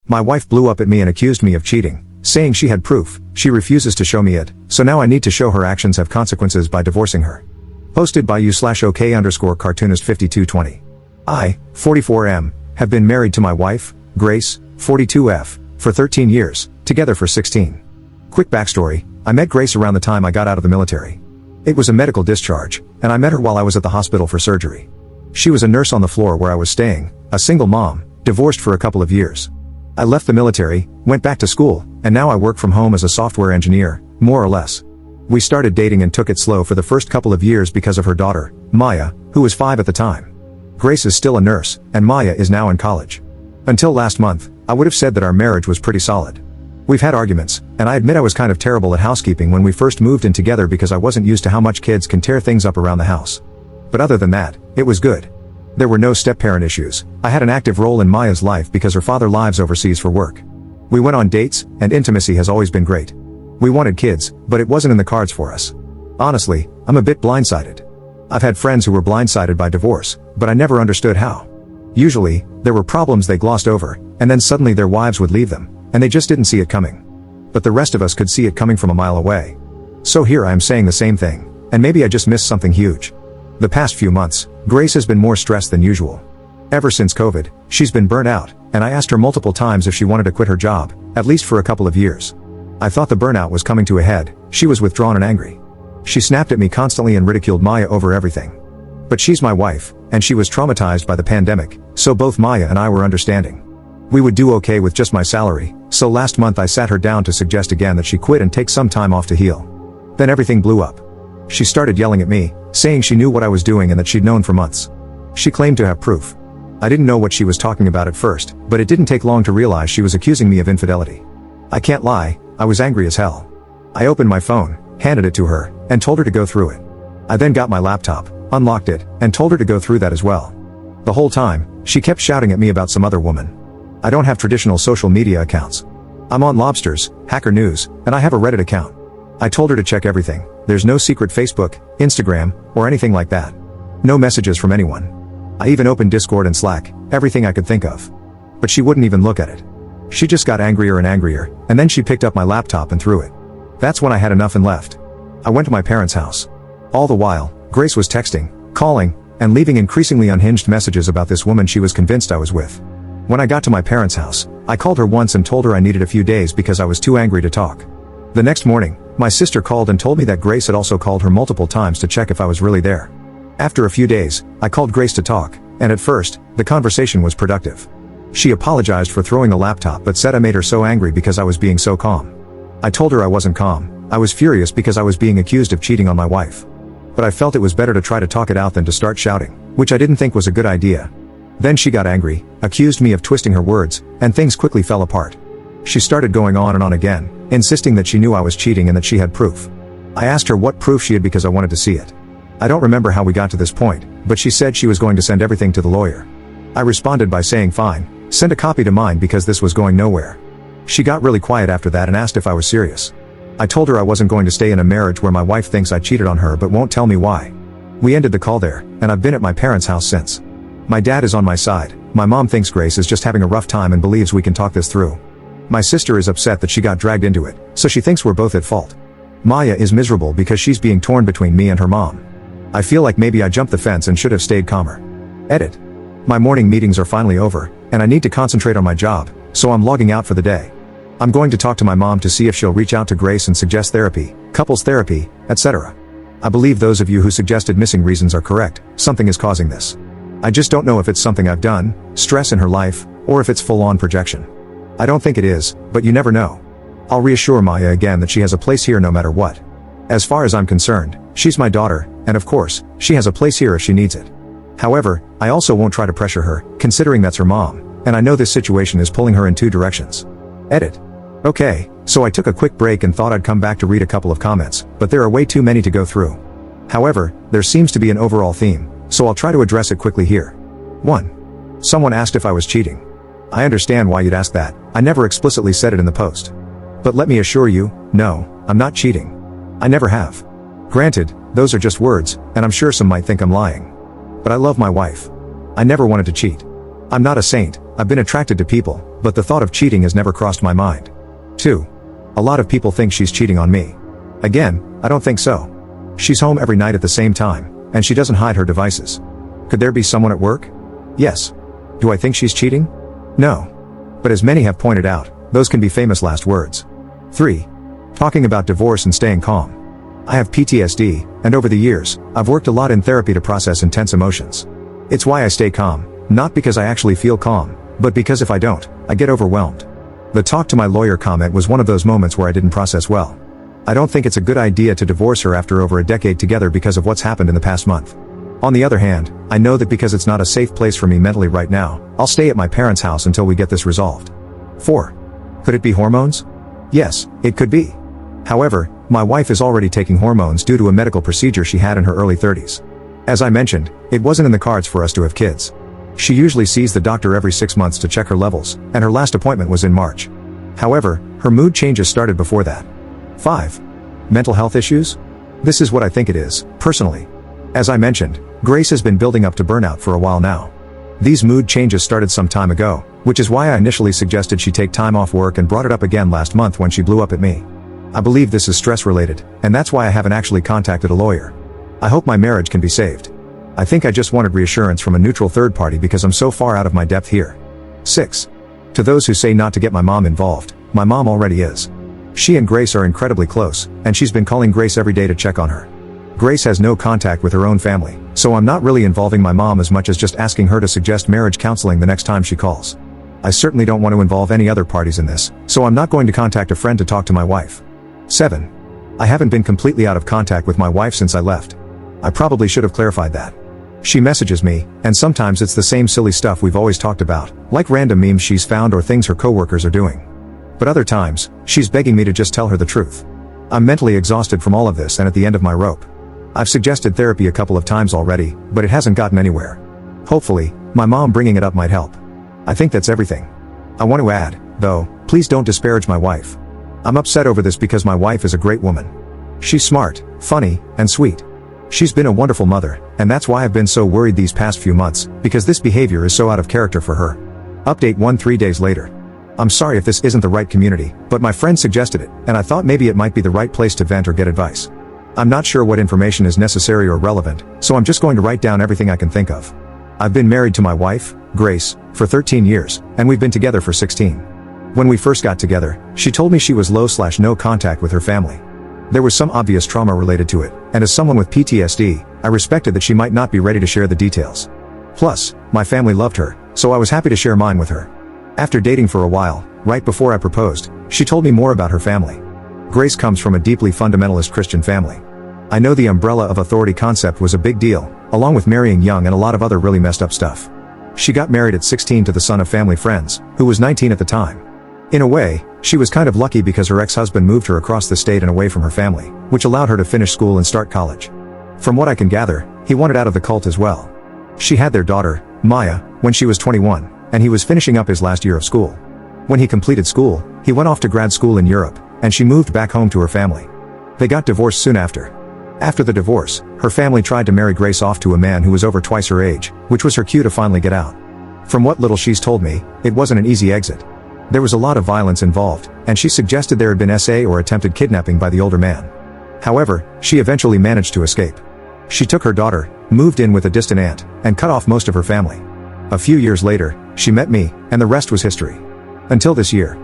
My wife blew up at me and accused me of cheating, saying she had proof. She refuses to show me it, so now I need to show her actions have consequences by divorcing her. Posted by u/OK_cartoonist5220. I, 44M, have been married to my wife, Grace, 42F, for 13 years, together for 16. Quick backstory, I met Grace around the time I got out of the military. It was a medical discharge, and I met her while I was at the hospital for surgery. She was a nurse on the floor where I was staying, a single mom, divorced for a couple of years. I left the military, went back to school, and now I work from home as a software engineer, more or less. We started dating and took it slow for the first couple of years because of her daughter, Maya, who was 5 at the time. Grace is still a nurse, and Maya is now in college. Until last month, I would have said that our marriage was pretty solid. We've had arguments, and I admit I was kind of terrible at housekeeping when we first moved in together because I wasn't used to how much kids can tear things up around the house. But other than that, it was good. There were no step-parent issues. I had an active role in Maya's life because her father lives overseas for work. We went on dates, and intimacy has always been great. We wanted kids, but it wasn't in the cards for us. Honestly, I'm a bit blindsided. I've had friends who were blindsided by divorce, but I never understood how. Usually, there were problems they glossed over, and then suddenly their wives would leave them, and they just didn't see it coming. But the rest of us could see it coming from a mile away. So here I am saying the same thing, and maybe I just missed something huge. The past few months, Grace has been more stressed than usual. Ever since COVID, she's been burnt out, and I asked her multiple times if she wanted to quit her job, at least for a couple of years. I thought the burnout was coming to a head. She was withdrawn and angry. She snapped at me constantly and ridiculed Maya over everything. But she's my wife, and she was traumatized by the pandemic, so both Maya and I were understanding. We would do okay with just my salary, so last month I sat her down to suggest again that she quit and take some time off to heal. Then everything blew up. She started yelling at me, saying she knew what I was doing and that she'd known for months. She claimed to have proof. I didn't know what she was talking about at first, but it didn't take long to realize she was accusing me of infidelity. I can't lie, I was angry as hell. I opened my phone, handed it to her, and told her to go through it. I then got my laptop, unlocked it, and told her to go through that as well. The whole time, she kept shouting at me about some other woman. I don't have traditional social media accounts. I'm on Lobsters, Hacker News, and I have a Reddit account. I told her to check everything. There's no secret Facebook, Instagram, or anything like that. No messages from anyone. I even opened Discord and Slack, everything I could think of. But she wouldn't even look at it. She just got angrier and angrier, and then she picked up my laptop and threw it. That's when I had enough and left. I went to my parents' house. All the while, Grace was texting, calling, and leaving increasingly unhinged messages about this woman she was convinced I was with. When I got to my parents' house, I called her once and told her I needed a few days because I was too angry to talk. The next morning, my sister called and told me that Grace had also called her multiple times to check if I was really there. After a few days, I called Grace to talk, and at first, the conversation was productive. She apologized for throwing the laptop but said I made her so angry because I was being so calm. I told her I wasn't calm. I was furious because I was being accused of cheating on my wife. But I felt it was better to try to talk it out than to start shouting, which I didn't think was a good idea. Then she got angry, accused me of twisting her words, and things quickly fell apart. She started going on and on again, insisting that she knew I was cheating and that she had proof. I asked her what proof she had because I wanted to see it. I don't remember how we got to this point, but she said she was going to send everything to the lawyer. I responded by saying fine, send a copy to mine because this was going nowhere. She got really quiet after that and asked if I was serious. I told her I wasn't going to stay in a marriage where my wife thinks I cheated on her but won't tell me why. We ended the call there, and I've been at my parents' house since. My dad is on my side. My mom thinks Grace is just having a rough time and believes we can talk this through. My sister is upset that she got dragged into it, so she thinks we're both at fault. Maya is miserable because she's being torn between me and her mom. I feel like maybe I jumped the fence and should have stayed calmer. Edit. My morning meetings are finally over, and I need to concentrate on my job, so I'm logging out for the day. I'm going to talk to my mom to see if she'll reach out to Grace and suggest therapy, couples therapy, etc. I believe those of you who suggested missing reasons are correct. Something is causing this. I just don't know if it's something I've done, stress in her life, or if it's full-on projection. I don't think it is, but you never know. I'll reassure Maya again that she has a place here no matter what. As far as I'm concerned, she's my daughter, and of course, she has a place here if she needs it. However, I also won't try to pressure her, considering that's her mom, and I know this situation is pulling her in two directions. Edit. Okay, so I took a quick break and thought I'd come back to read a couple of comments, but there are way too many to go through. However, there seems to be an overall theme, so I'll try to address it quickly here. 1. Someone asked if I was cheating. I understand why you'd ask that. I never explicitly said it in the post. But let me assure you, no, I'm not cheating. I never have. Granted, those are just words, and I'm sure some might think I'm lying. But I love my wife. I never wanted to cheat. I'm not a saint. I've been attracted to people, But the thought of cheating has never crossed my mind. 2. A lot of people think she's cheating on me. Again, I don't think so. She's home every night at the same time, and she doesn't hide her devices. Could there be someone at work? Yes. Do I think she's cheating? No. But as many have pointed out, those can be famous last words. 3. Talking about divorce and staying calm. I have PTSD, and over the years, I've worked a lot in therapy to process intense emotions. It's why I stay calm, not because I actually feel calm, but because if I don't, I get overwhelmed. The talk to my lawyer comment was one of those moments where I didn't process well. I don't think it's a good idea to divorce her after over a decade together because of what's happened in the past month. On the other hand, I know that because it's not a safe place for me mentally right now, I'll stay at my parents' house until we get this resolved. 4. Could it be hormones? Yes, it could be. However, my wife is already taking hormones due to a medical procedure she had in her early 30s. As I mentioned, it wasn't in the cards for us to have kids. She usually sees the doctor every 6 months to check her levels, and her last appointment was in March. However, her mood changes started before that. 5. Mental health issues? This is what I think it is, personally. As I mentioned, Grace has been building up to burnout for a while now. These mood changes started some time ago, which is why I initially suggested she take time off work and brought it up again last month when she blew up at me. I believe this is stress related, and that's why I haven't actually contacted a lawyer. I hope my marriage can be saved. I think I just wanted reassurance from a neutral third party because I'm so far out of my depth here. 6. To those who say not to get my mom involved, my mom already is. She and Grace are incredibly close, and she's been calling Grace every day to check on her. Grace has no contact with her own family, so I'm not really involving my mom as much as just asking her to suggest marriage counseling the next time she calls. I certainly don't want to involve any other parties in this, so I'm not going to contact a friend to talk to my wife. 7. I haven't been completely out of contact with my wife since I left. I probably should have clarified that. She messages me, and sometimes it's the same silly stuff we've always talked about, like random memes she's found or things her coworkers are doing. But other times, she's begging me to just tell her the truth. I'm mentally exhausted from all of this and at the end of my rope. I've suggested therapy a couple of times already, but it hasn't gotten anywhere. Hopefully, my mom bringing it up might help. I think that's everything. I want to add, though, please don't disparage my wife. I'm upset over this because my wife is a great woman. She's smart, funny, and sweet. She's been a wonderful mother, and that's why I've been so worried these past few months, because this behavior is so out of character for her. Update 3 days later. I'm sorry if this isn't the right community, but my friend suggested it, and I thought maybe it might be the right place to vent or get advice. I'm not sure what information is necessary or relevant, so I'm just going to write down everything I can think of. I've been married to my wife, Grace, for 13 years, and we've been together for 16. When we first got together, she told me she was low/no contact with her family. There was some obvious trauma related to it, and as someone with PTSD, I respected that she might not be ready to share the details. Plus, my family loved her, so I was happy to share mine with her. After dating for a while, right before I proposed, she told me more about her family. Grace comes from a deeply fundamentalist Christian family. I know the umbrella of authority concept was a big deal, along with marrying young and a lot of other really messed up stuff. She got married at 16 to the son of family friends, who was 19 at the time. In a way, she was kind of lucky because her ex-husband moved her across the state and away from her family, which allowed her to finish school and start college. From what I can gather, he wanted out of the cult as well. She had their daughter, Maya, when she was 21, and he was finishing up his last year of school. When he completed school, he went off to grad school in Europe, and she moved back home to her family. They got divorced soon after. After the divorce, her family tried to marry Grace off to a man who was over twice her age, which was her cue to finally get out. From what little she's told me, it wasn't an easy exit. There was a lot of violence involved, and she suggested there had been SA or attempted kidnapping by the older man. However, she eventually managed to escape. She took her daughter, moved in with a distant aunt, and cut off most of her family. A few years later, she met me, and the rest was history. Until this year.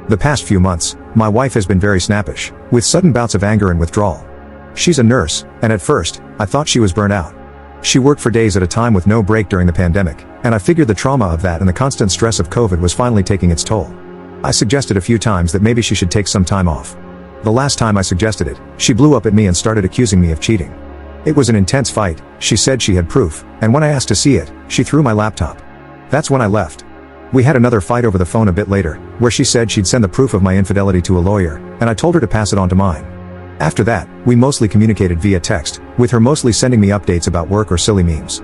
The past few months, my wife has been very snappish, with sudden bouts of anger and withdrawal. She's a nurse, and at first, I thought she was burnt out. She worked for days at a time with no break during the pandemic, and I figured the trauma of that and the constant stress of COVID was finally taking its toll. I suggested a few times that maybe she should take some time off. The last time I suggested it, she blew up at me and started accusing me of cheating. It was an intense fight, she said she had proof, and when I asked to see it, she threw my laptop. That's when I left. We had another fight over the phone a bit later, where she said she'd send the proof of my infidelity to a lawyer, and I told her to pass it on to mine. After that, we mostly communicated via text, with her mostly sending me updates about work or silly memes.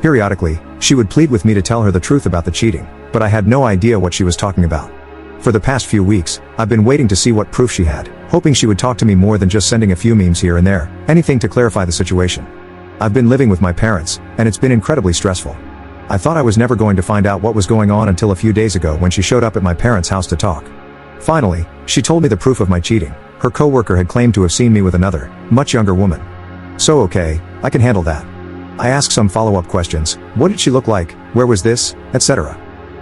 Periodically, she would plead with me to tell her the truth about the cheating, but I had no idea what she was talking about. For the past few weeks, I've been waiting to see what proof she had, hoping she would talk to me more than just sending a few memes here and there, anything to clarify the situation. I've been living with my parents, and it's been incredibly stressful. I thought I was never going to find out what was going on until a few days ago when she showed up at my parents' house to talk. Finally, she told me the proof of my cheating. Her coworker had claimed to have seen me with another, much younger woman. So okay, I can handle that. I ask some follow-up questions. What did she look like? Where was this? Etc.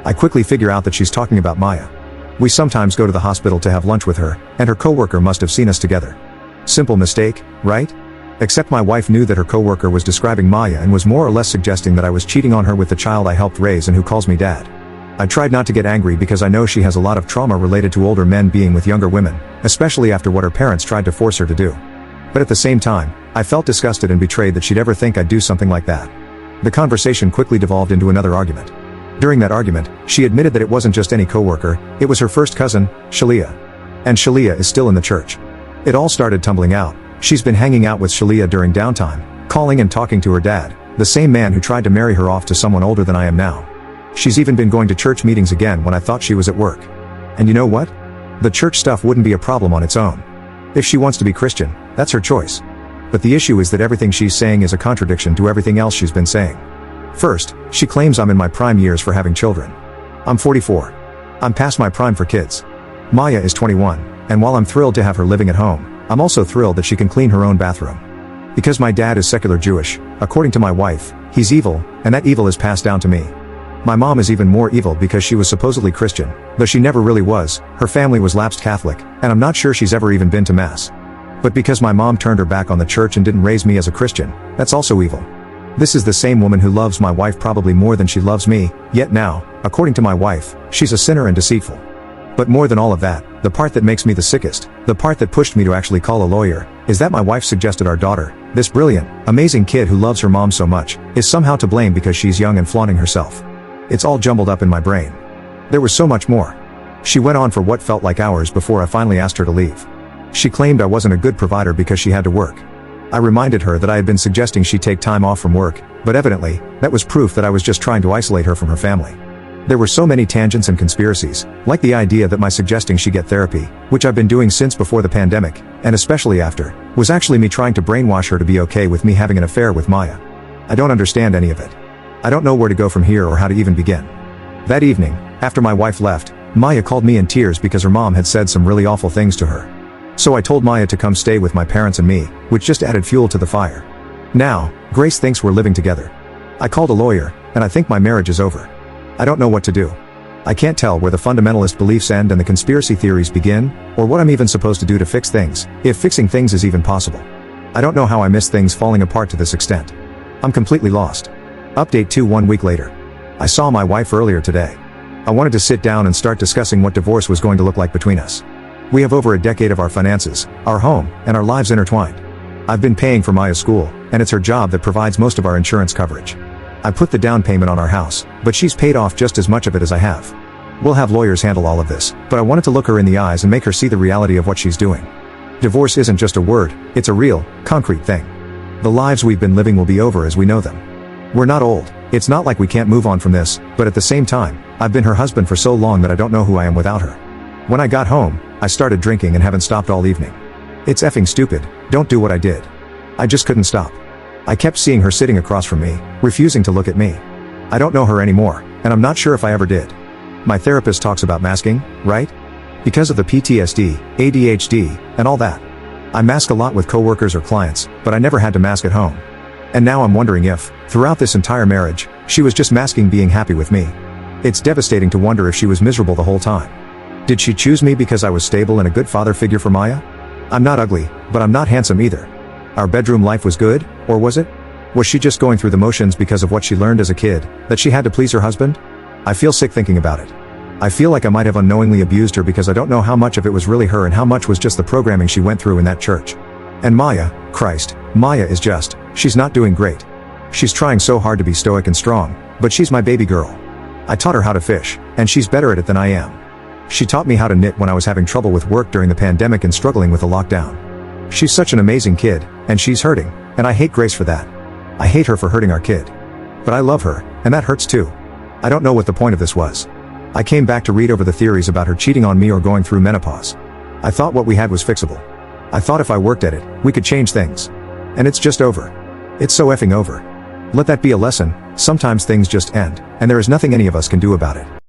I quickly figure out that she's talking about Maya. We sometimes go to the hospital to have lunch with her, and her coworker must have seen us together. Simple mistake, right? Except my wife knew that her coworker was describing Maya and was more or less suggesting that I was cheating on her with the child I helped raise and who calls me dad. I tried not to get angry because I know she has a lot of trauma related to older men being with younger women, especially after what her parents tried to force her to do. But at the same time, I felt disgusted and betrayed that she'd ever think I'd do something like that. The conversation quickly devolved into another argument. During that argument, she admitted that it wasn't just any coworker, it was her first cousin, Shalia. And Shalia is still in the church. It all started tumbling out. She's been hanging out with Shalia during downtime, calling and talking to her dad, the same man who tried to marry her off to someone older than I am now. She's even been going to church meetings again when I thought she was at work. And you know what? The church stuff wouldn't be a problem on its own. If she wants to be Christian, that's her choice. But the issue is that everything she's saying is a contradiction to everything else she's been saying. First, she claims I'm in my prime years for having children. I'm 44. I'm past my prime for kids. Maya is 21, and while I'm thrilled to have her living at home, I'm also thrilled that she can clean her own bathroom. Because my dad is secular Jewish, according to my wife, he's evil, and that evil is passed down to me. My mom is even more evil because she was supposedly Christian, though she never really was. Her family was lapsed Catholic, and I'm not sure she's ever even been to Mass. But because my mom turned her back on the church and didn't raise me as a Christian, that's also evil. This is the same woman who loves my wife probably more than she loves me, yet now, according to my wife, she's a sinner and deceitful. But more than all of that, the part that makes me the sickest, the part that pushed me to actually call a lawyer, is that my wife suggested our daughter, this brilliant, amazing kid who loves her mom so much, is somehow to blame because she's young and flaunting herself. It's all jumbled up in my brain. There was so much more. She went on for what felt like hours before I finally asked her to leave. She claimed I wasn't a good provider because she had to work. I reminded her that I had been suggesting she take time off from work, but evidently, that was proof that I was just trying to isolate her from her family. There were so many tangents and conspiracies, like the idea that my suggesting she get therapy, which I've been doing since before the pandemic, and especially after, was actually me trying to brainwash her to be okay with me having an affair with Maya. I don't understand any of it. I don't know where to go from here or how to even begin. That evening, after my wife left, Maya called me in tears because her mom had said some really awful things to her. So I told Maya to come stay with my parents and me, which just added fuel to the fire. Now, Grace thinks we're living together. I called a lawyer, and I think my marriage is over. I don't know what to do. I can't tell where the fundamentalist beliefs end and the conspiracy theories begin, or what I'm even supposed to do to fix things, if fixing things is even possible. I don't know how I miss things falling apart to this extent. I'm completely lost. Update 2 1 week later. I saw my wife earlier today. I wanted to sit down and start discussing what divorce was going to look like between us. We have over a decade of our finances, our home, and our lives intertwined. I've been paying for Maya's school, and it's her job that provides most of our insurance coverage. I put the down payment on our house, but she's paid off just as much of it as I have. We'll have lawyers handle all of this, but I wanted to look her in the eyes and make her see the reality of what she's doing. Divorce isn't just a word, it's a real, concrete thing. The lives we've been living will be over as we know them. We're not old, it's not like we can't move on from this, but at the same time, I've been her husband for so long that I don't know who I am without her. When I got home, I started drinking and haven't stopped all evening. It's effing stupid, don't do what I did. I just couldn't stop. I kept seeing her sitting across from me, refusing to look at me. I don't know her anymore, and I'm not sure if I ever did. My therapist talks about masking, right? Because of the PTSD, ADHD, and all that. I mask a lot with coworkers or clients, but I never had to mask at home. And now I'm wondering if, throughout this entire marriage, she was just masking being happy with me. It's devastating to wonder if she was miserable the whole time. Did she choose me because I was stable and a good father figure for Maya? I'm not ugly, but I'm not handsome either. Our bedroom life was good, or was it? Was she just going through the motions because of what she learned as a kid, that she had to please her husband? I feel sick thinking about it. I feel like I might have unknowingly abused her because I don't know how much of it was really her and how much was just the programming she went through in that church. And Maya, Christ, Maya is just, she's not doing great. She's trying so hard to be stoic and strong, but she's my baby girl. I taught her how to fish, and she's better at it than I am. She taught me how to knit when I was having trouble with work during the pandemic and struggling with the lockdown. She's such an amazing kid, and she's hurting, and I hate Grace for that. I hate her for hurting our kid. But I love her, and that hurts too. I don't know what the point of this was. I came back to read over the theories about her cheating on me or going through menopause. I thought what we had was fixable. I thought if I worked at it, we could change things. And it's just over. It's so effing over. Let that be a lesson, sometimes things just end, and there is nothing any of us can do about it.